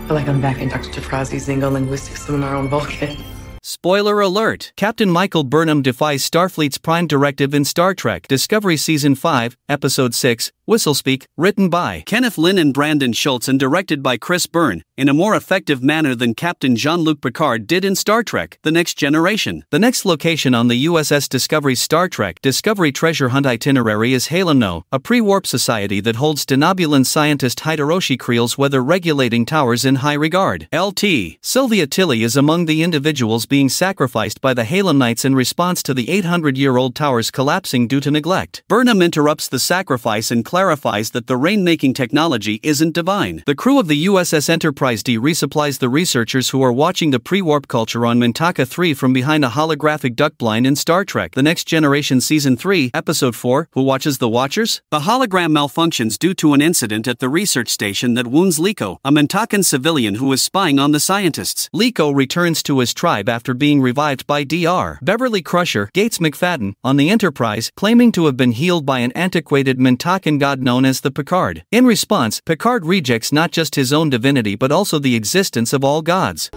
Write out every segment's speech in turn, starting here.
I feel like I'm back in Dr. Tafrazi's Lingo-linguistic seminar on Vulcan. Spoiler alert! Captain Michael Burnham defies Starfleet's Prime Directive in Star Trek Discovery Season 5, Episode 6, Whistlespeak, written by Kenneth and Brandon Schultz and directed by Chris Byrne, in a more effective manner than Captain Jean-Luc Picard did in Star Trek The Next Generation. The next location on the USS Discovery's Star Trek Discovery treasure hunt itinerary is Halem'no, a pre-warp society that holds Denobulan scientist Hitoroshi Kreel's weather-regulating towers in high regard. LT. Sylvia Tilly is among the individuals being sacrificed by the Halem'nites in response to the 800-year-old towers collapsing due to neglect. Burnham interrupts the sacrifice and clarifies that the rain-making technology isn't divine. The crew of the USS Enterprise D resupplies the researchers who are watching the pre-warp culture on Mintaka 3 from behind a holographic duck blind in Star Trek The Next Generation Season 3, Episode 4, Who Watches the Watchers? The hologram malfunctions due to an incident at the research station that wounds Liko, a Mintakan civilian who is spying on the scientists. Liko returns to his tribe after being revived by Dr. Beverly Crusher Gates McFadden on the Enterprise, claiming to have been healed by an antiquated Mintakan god known as the Picard. In response, Picard rejects not just his own divinity but also the existence of all gods.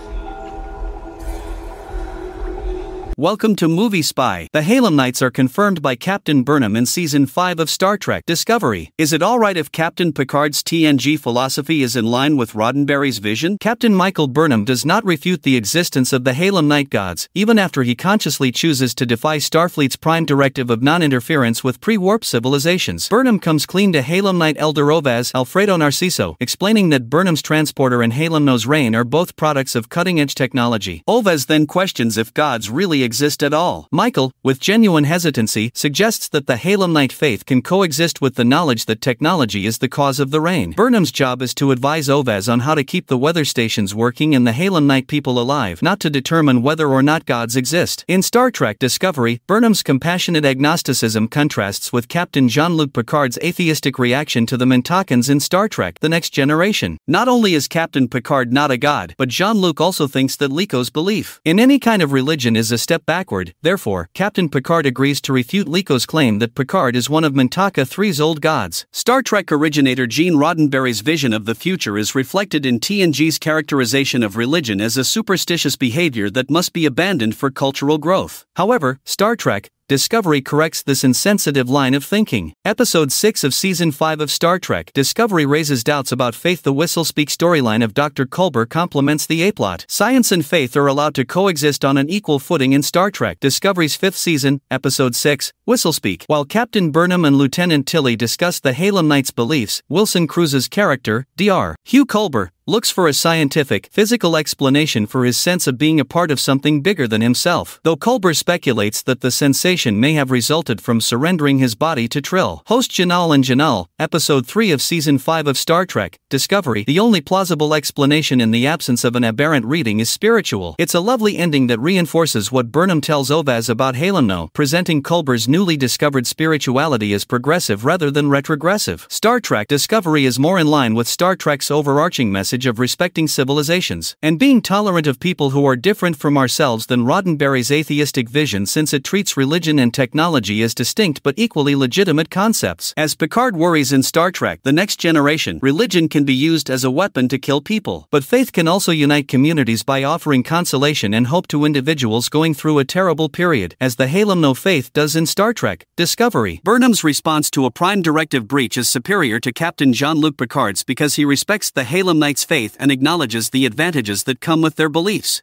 Welcome to Movie Spy. The Halem'nites are confirmed by Captain Burnham in Season 5 of Star Trek Discovery. Is it alright if Captain Picard's TNG philosophy is in line with Roddenberry's vision? Captain Michael Burnham does not refute the existence of the Halem'nite gods, even after he consciously chooses to defy Starfleet's Prime Directive of non-interference with pre-warp civilizations. Burnham comes clean to Halem'nite elder Ovaz Alfredo Narciso, explaining that Burnham's transporter and Halem'no's reign are both products of cutting-edge technology. Ovaz then questions if gods really exist at all. Michael, with genuine hesitancy, suggests that the Halem'nite faith can coexist with the knowledge that technology is the cause of the rain. Burnham's job is to advise Ovaz on how to keep the weather stations working and the Halem'nite people alive, not to determine whether or not gods exist. In Star Trek Discovery, Burnham's compassionate agnosticism contrasts with Captain Jean-Luc Picard's atheistic reaction to the Mintakans in Star Trek The Next Generation. Not only is Captain Picard not a god, but Jean-Luc also thinks that Liko's belief in any kind of religion is a step backward. Therefore, Captain Picard agrees to refute Liko's claim that Picard is one of Mintaka 3's old gods. Star Trek originator Gene Roddenberry's vision of the future is reflected in TNG's characterization of religion as a superstitious behavior that must be abandoned for cultural growth. However, Star Trek Discovery corrects this insensitive line of thinking. Episode 6 of Season 5 of Star Trek Discovery raises doubts about faith. The Whistlespeak storyline of Dr. Culber complements the A-plot. Science and faith are allowed to coexist on an equal footing in Star Trek Discovery's 5th season, Episode 6, Whistlespeak. While Captain Burnham and Lieutenant Tilly discuss the Halem'nites' beliefs, Wilson Cruz's character, Dr. Hugh Culber, looks for a scientific, physical explanation for his sense of being a part of something bigger than himself, though Culber speculates that the sensation may have resulted from surrendering his body to Trill. Host Janal and Janal, Episode 3 of Season 5 of Star Trek Discovery. The only plausible explanation in the absence of an aberrant reading is spiritual. It's a lovely ending that reinforces what Burnham tells Ovaz about Halem'no, presenting Culber's newly discovered spirituality as progressive rather than retrogressive. Star Trek Discovery is more in line with Star Trek's overarching message of respecting civilizations and being tolerant of people who are different from ourselves than Roddenberry's atheistic vision, since it treats religion and technology as distinct but equally legitimate concepts. As Picard worries in Star Trek The Next Generation, religion can be used as a weapon to kill people, but faith can also unite communities by offering consolation and hope to individuals going through a terrible period, as the Halem'no faith does in Star Trek Discovery. Burnham's response to a Prime Directive breach is superior to Captain Jean-Luc Picard's because he respects the Halem'nites' faith and acknowledges the advantages that come with their beliefs.